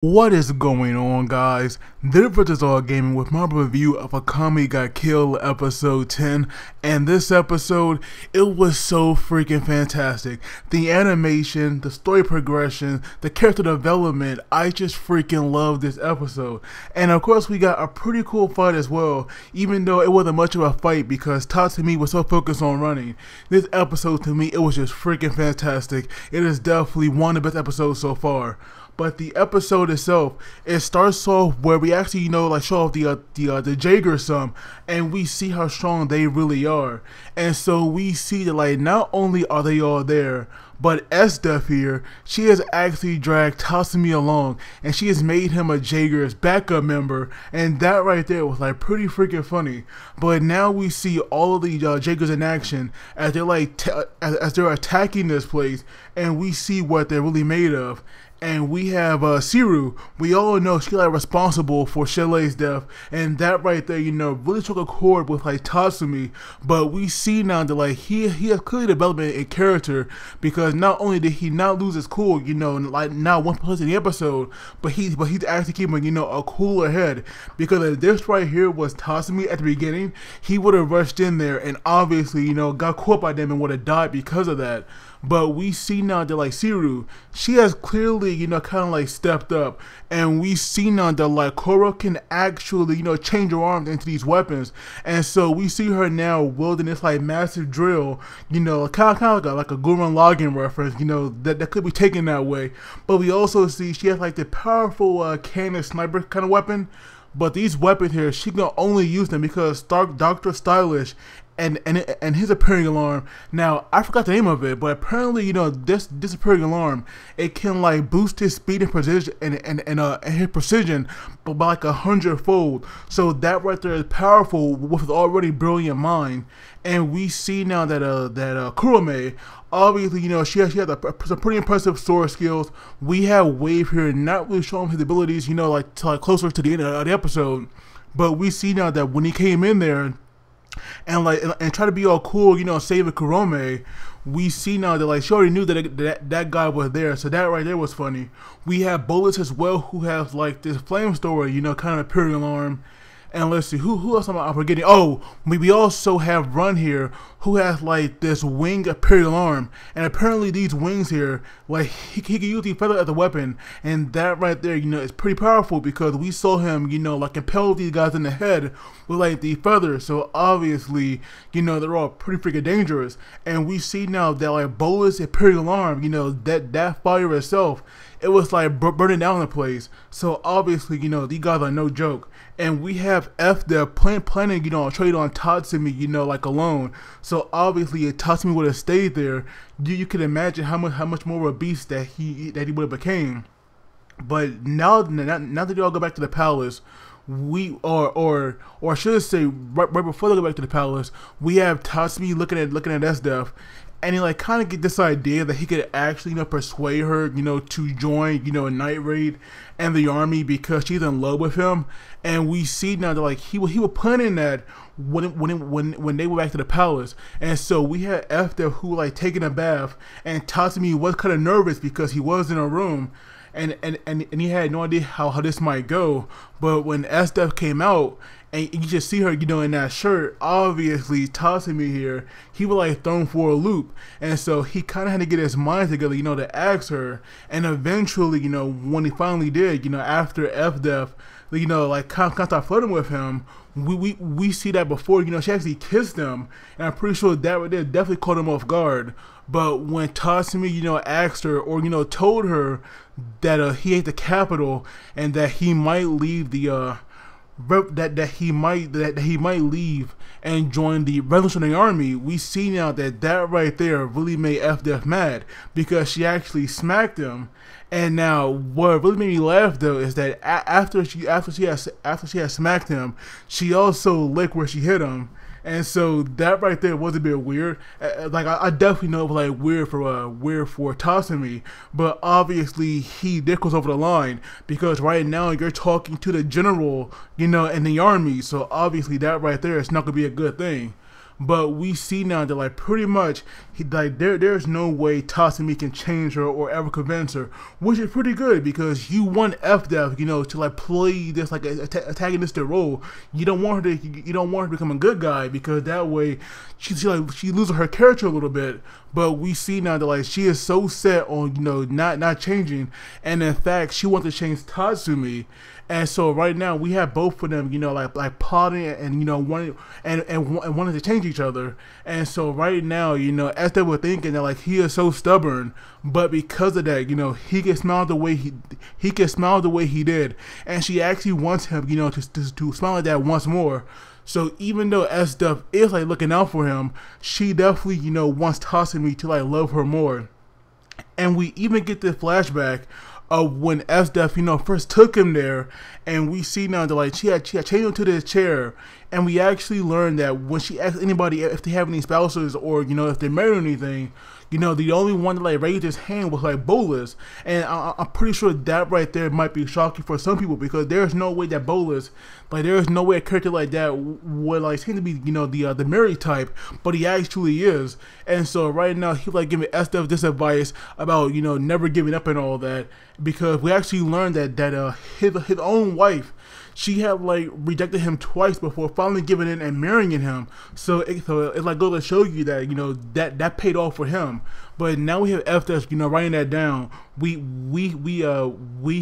What is going on, guys? This is All Gaming with my review of Akame Got Killed episode 10, and this episode, it was so freaking fantastic. The animation, the story progression, the character development, I just freaking love this episode. And of course we got a pretty cool fight as well, even though it wasn't much of a fight because Tatsumi was so focused on running. This episode to me, it was just freaking fantastic. It is definitely one of the best episodes so far. But the episode itself, it starts off where we actually, show off the Jaegers some, and we see how strong they really are. And so we see that, like, not only are they all there, but S-Def here, she has actually dragged Tatsumi along, and she has made him a Jaeger's backup member, and that right there was like pretty freaking funny. But now we see all of the Jaegers in action as they're as they're attacking this place, and we see what they're really made of. And we have Siru. We all know she's like responsible for Shelley's death, and that right there, really struck a chord with like Tatsumi. But we see now that like he has clearly development in character, because not only did he not lose his cool, like not one person in the episode, but he's actually keeping a cooler head. Because if this right here was Tatsumi at the beginning, he would have rushed in there and obviously got caught by them and would have died because of that. But we see now that like Siru, she has clearly, kind of like stepped up, and we see now that like Korra can actually, change her arms into these weapons, and so we see her now wielding this like massive drill, kind of like a Gurren Lagann reference, that could be taken that way. But we also see she has like the powerful cannon sniper kind of weapon. But these weapons here, she can only use them because Dr. Stylish and his appearing alarm. Now I forgot the name of it, but apparently this appearing alarm, it can like boost his speed and precision and his precision by like 100-fold. So that right there is powerful with an already brilliant mind. And we see now that Kurome, obviously, she has some pretty impressive sword skills. We have Wave here not really showing his abilities, like closer to the end of the episode. But we see now that when he came in there and try to be all cool, saving Kurome, we see now that like she already knew that guy was there, so that right there was funny. We have Bullets as well, who has like this flame story, kind of appearing alarm. And let's see, who else am I forgetting? Oh, we also have Run here, who has like this wing imperial arm, and apparently these wings here, like he can use the feather as a weapon, and that right there, is pretty powerful because we saw him, like impale these guys in the head with like the feathers. So obviously, they're all pretty freaking dangerous. And we see now that like Bolas imperial arm, that fire itself, it was like burning down the place. So obviously, these guys are no joke. And we have F there planning, a trade on Tatsumi, like alone. So obviously, if Tatsumi would have stayed there, you can imagine how much more of a beast that he would have became. But now that they all go back to the palace, or I should say right before they go back to the palace, we have Tatsumi looking at S-Def. And he like kind of get this idea that he could actually persuade her to join Night Raid and the army because she's in love with him. And we see now that like he was planning that when they went back to the palace. And so we had F there who like taking a bath, and Tatsumi was kind of nervous because he was in a room and he had no idea how this might go. But when S-Def came out, and you just see her, in that shirt, obviously Tatsumi here, he was like thrown for a loop. And so he kind of had to get his mind together, to ask her. And eventually, when he finally did, after F-Def, like kind of started flirting with him, we see that before, she actually kissed him. And I'm pretty sure that right there definitely caught him off guard. But when Tatsumi, asked her or, told her that he ate the capital and that he might leave the, that he might leave and join the Revolutionary Army, we see now that right there really made F-Def mad because she actually smacked him. And now what really made me laugh though is that after she had smacked him, she also licked where she hit him. And so that right there was a bit weird. Like I definitely know it was like weird for Tatsumi, but obviously he did goes over the line because right now you're talking to the general, in the army. So obviously that right there is not gonna be a good thing. but we see now that like pretty much there's no way Tatsumi can change her or ever convince her, which is pretty good because you want F-Def, to like play this like antagonistic role. You don't want her to become a good guy because that way she loses her character a little bit. But we see now that like she is so set on not changing, and in fact she wants to change Tatsumi. And so right now we have both of them, like plotting and wanting wanting to change each other. And so right now, as they were thinking that like he is so stubborn, but because of that, he can smile the way he did, and she actually wants him, to smile like that once more. So even though S-Def is like looking out for him, she definitely wants Tatsumi to like love her more. And we even get this flashback of when S-Def, first took him there, and we see now that like she had changed him to this chair, and we actually learned that when she asked anybody if they have any spouses or if they're married or anything, the only one that like raised his hand was like Bolus, and I'm pretty sure that right there might be shocking for some people because there's no way that Bolus, like there is no way a character like that would like seem to be the married type, but he actually is. And so right now he's like giving S-Def this advice about never giving up and all that, because we actually learned that his own wife, she had like rejected him twice before finally giving in and marrying him. So it's like goes to show you that that paid off for him. But now we have F-Def, writing that down. We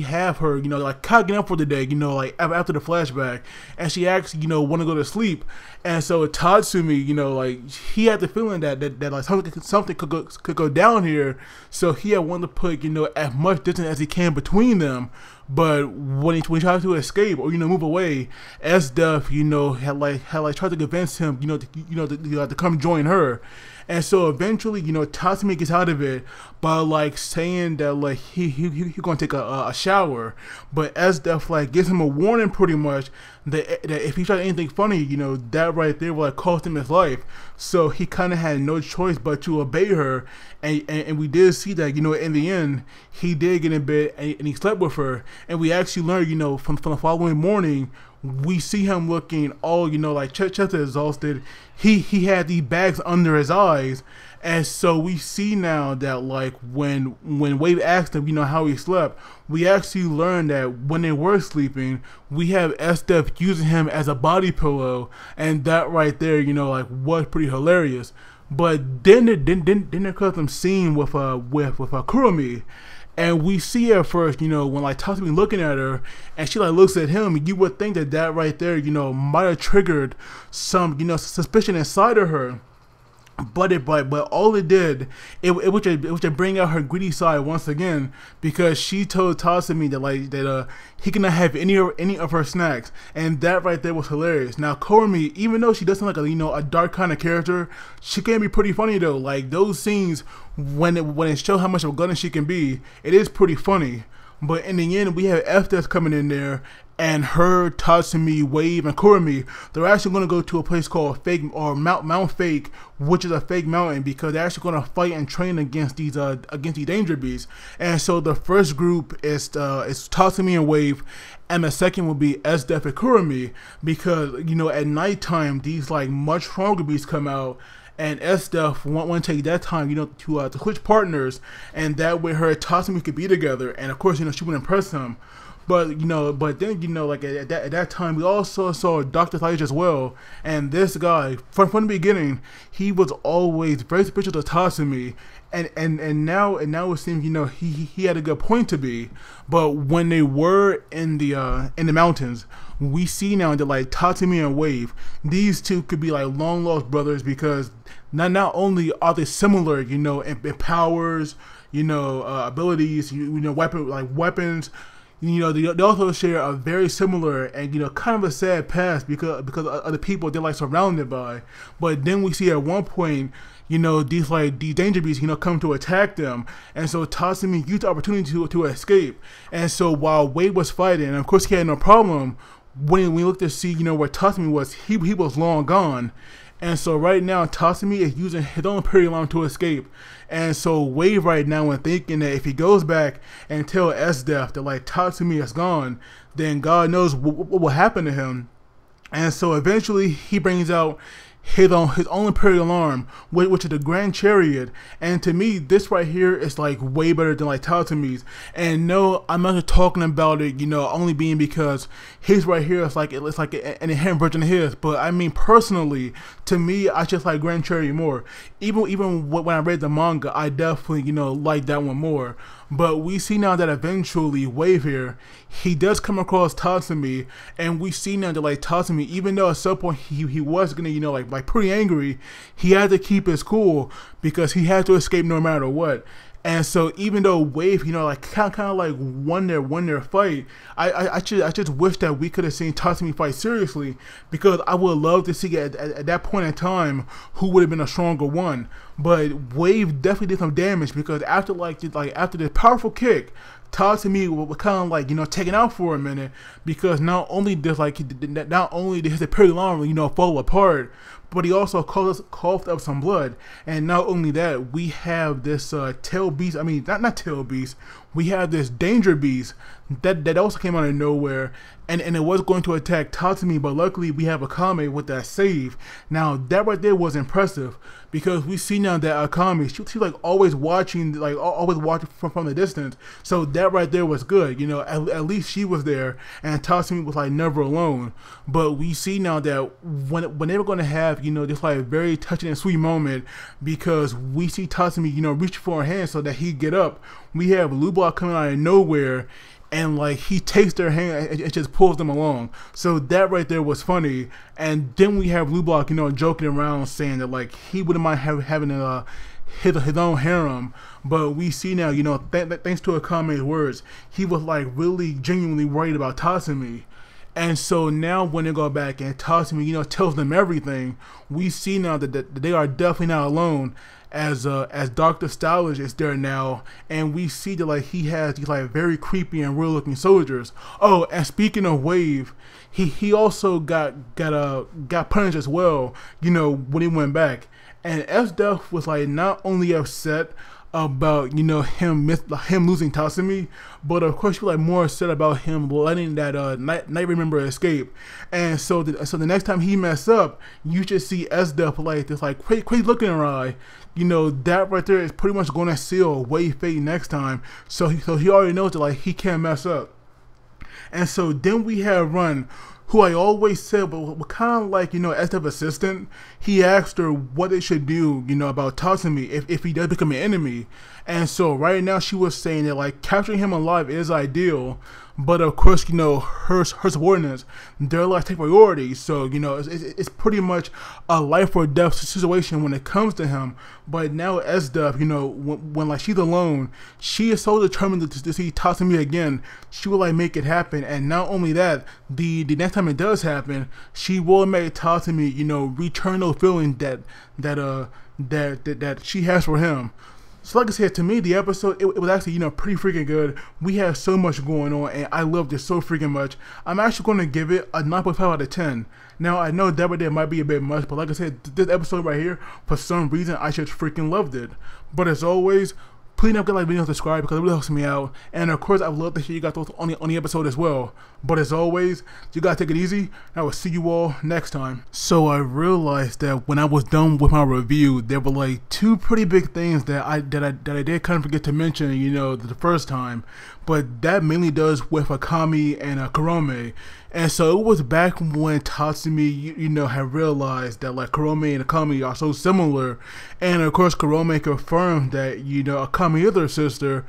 have her, like cocking up for the day, like after the flashback, and she actually, want to go to sleep. And so Tatsumi, like he had the feeling that like something could go down here. So he had wanted to put, as much distance as he can between them. But when he tried to escape or move away, S-Def had tried to convince him to come join her. And so eventually, Tatsumi gets out of it by like saying that like he gonna take a shower, but S-Def like gives him a warning pretty much that if he tried anything funny, that right there will like cost him his life. So he kind of had no choice but to obey her, and we did see that in the end he did get in bed and he slept with her, and we actually learned from the following morning. We see him looking all, like chest exhausted. He had these bags under his eyes, and so we see now that like when Wave asked him, how he slept, we actually learned that when they were sleeping, we have S-Def using him as a body pillow, and that right there, like was pretty hilarious. But then there comes some scene with Kurumi. And we see her first, when like Tatsumi looking at her, and she like looks at him. You would think that right there, might have triggered some, suspicion inside of her. But all it did, it was to bring out her greedy side once again, because she told Tatsumi that he cannot have any of her snacks, and that right there was hilarious. Now Kurumi, even though she doesn't like a dark kind of character, she can be pretty funny though. Like those scenes when it shows how much of a glutton she can be, it is pretty funny. But in the end, we have F-Def coming in there, and her, Tatsumi, Wave, and Kurumi, they're actually going to go to a place called Mount Fake, which is a fake mountain, because they're actually going to fight and train against these danger beasts. And so the first group is Tatsumi and Wave, and the second will be S-Def and Kurumi, because at nighttime these like much stronger beasts come out. And S-Def want to take that time, to switch partners, and that way her and Tatsumi could be together. And of course, she would impress him. But then like at that time, we also saw Dr. Thaish as well. And this guy, from the beginning, he was always very suspicious of Tatsumi. And now it seems he had a good point to be. But when they were in the mountains, we see now that like Tatsumi and Wave, these two could be like long lost brothers, because not only are they similar, in powers, abilities, weapons. They also share a very similar and kind of a sad past because of the people they're like surrounded by. But then we see at one point, these danger beasts come to attack them, and so Tatsumi used the opportunity to escape. And so while Wade was fighting, and of course he had no problem, when we looked to see where Tatsumi was, he was long gone. And so right now Tatsumi is using his own period to escape. And so Wave right now is thinking that if he goes back and tell S-Def that like Tatsumi is gone, then God knows what will happen to him. And so eventually he brings out his own imperial arm, which is the Grand Chariot. And to me, this right here is like way better than like Tatsumi's. And no, I'm not just talking about it, only being because his right here is like it's like an inherent version of his. But I mean, personally, to me, I just like Grand Chariot more. Even when I read the manga, I definitely like that one more. But we see now that eventually Wave here, he does come across Tatsumi, and we see now that like Tatsumi, even though at some point he was gonna like pretty angry, he had to keep his cool because he had to escape no matter what. And so even though Wave, like kind of like won their fight, I just wish that we could have seen Tatsumi fight seriously, because I would love to see at that point in time who would have been a stronger one. But Wave definitely did some damage, because after after this powerful kick, Tatsumi was kind of like taken out for a minute, because not only did his imperial arm fall apart, but he also coughed up some blood. And not only that, we have this tail beast. I mean, not tail beast. We have this danger beast that also came out of nowhere, and it was going to attack Tatsumi, but luckily we have Akame with that save. Now that right there was impressive, because we see now that Akame, she's like always watching from the distance. So that right there was good. At least she was there, and Tatsumi was like never alone. But we see now that when they were going to have this like very touching and sweet moment, because we see Tatsumi reach for her hand so that he get up. We have Lublock coming out of nowhere, and like he takes their hand and just pulls them along. So that right there was funny. And then we have Lublock joking around, saying that like he wouldn't mind having his own harem. But we see now thanks to Akame's words, he was like really genuinely worried about Tatsumi. And so now when they go back and Tatsumi tells them everything, we see now that they are definitely not alone, as Dr. Stylish is there now, and we see that like he has these like very creepy and real looking soldiers. Oh, and speaking of Wave, he also got punished as well, when he went back. And S-Def was like not only upset about him losing Tatsumi, but of course she was like more upset about him letting that night remember escape. And so the next time he mess up, you should see S-Def like this like crazy look in her eye. That right there is pretty much going to seal Wave fate next time. So he already knows that like he can't mess up. And so then we have Run, who I always said, but kind of like, S-Def assistant. He asked her what they should do, about Tatsumi if he does become an enemy. And so right now she was saying that like capturing him alive is ideal, but of course, her subordinates, they're like take priority. So, it's pretty much a life or death situation when it comes to him. But now S-Def, when like she's alone, she is so determined to see Tatsumi again. She will like make it happen. And not only that, the next time it does happen, she will make Tatsumi, return those feelings that she has for him. So like I said, to me, the episode, it was actually, pretty freaking good. We had so much going on, and I loved it so freaking much. I'm actually going to give it a 9.5 out of 10. Now, I know that right there might be a bit much, but like I said, this episode right here, for some reason, I just freaking loved it. But as always, please don't forget to like, video, and subscribe, because it really helps me out. And of course, I would love to hear you guys thoughts on the episode as well. But as always, you guys take it easy, and I will see you all next time. So I realized that when I was done with my review, there were like two pretty big things that I did kind of forget to mention, the first time. But that mainly does with Akame and Kurome. And so it was back when Tatsumi, had realized that like Kurome and Akame are so similar. And of course, Kurome confirmed that, Akame is her sister.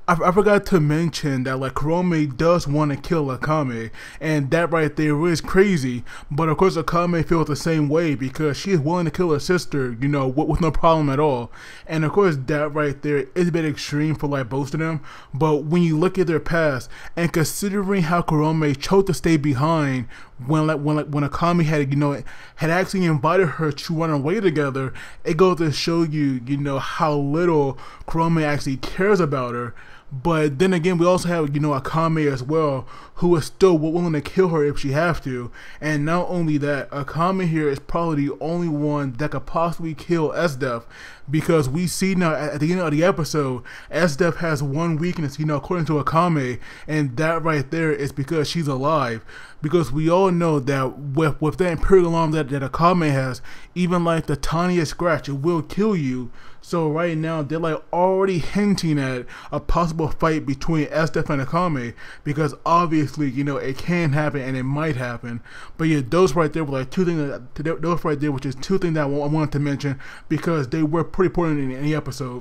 I forgot to mention that like Kurome does want to kill Akame, and that right there is crazy. But of course Akame feels the same way, because she is willing to kill her sister, with no problem at all. And of course that right there is a bit extreme for like both of them. But when you look at their past, and considering how Kurome chose to stay behind when Akame had actually invited her to run away together, it goes to show you, how little Kurome actually cares about her. But then again, we also have, Akame as well, who is still willing to kill her if she have to. And not only that, Akame here is probably the only one that could possibly kill Esdeath, because we see now at the end of the episode, Esdeath has one weakness, according to Akame, and that right there is because she's alive. Because we all know that with that Imperial Alarm that Akame has, even like the tiniest scratch, it will kill you. So right now, they're like already hinting at a possible fight between Esdeath and Akame, because obviously, it can happen and it might happen. But yeah, those right there were like two things, those right there, which is two things that I wanted to mention, because they were pretty important in the episode.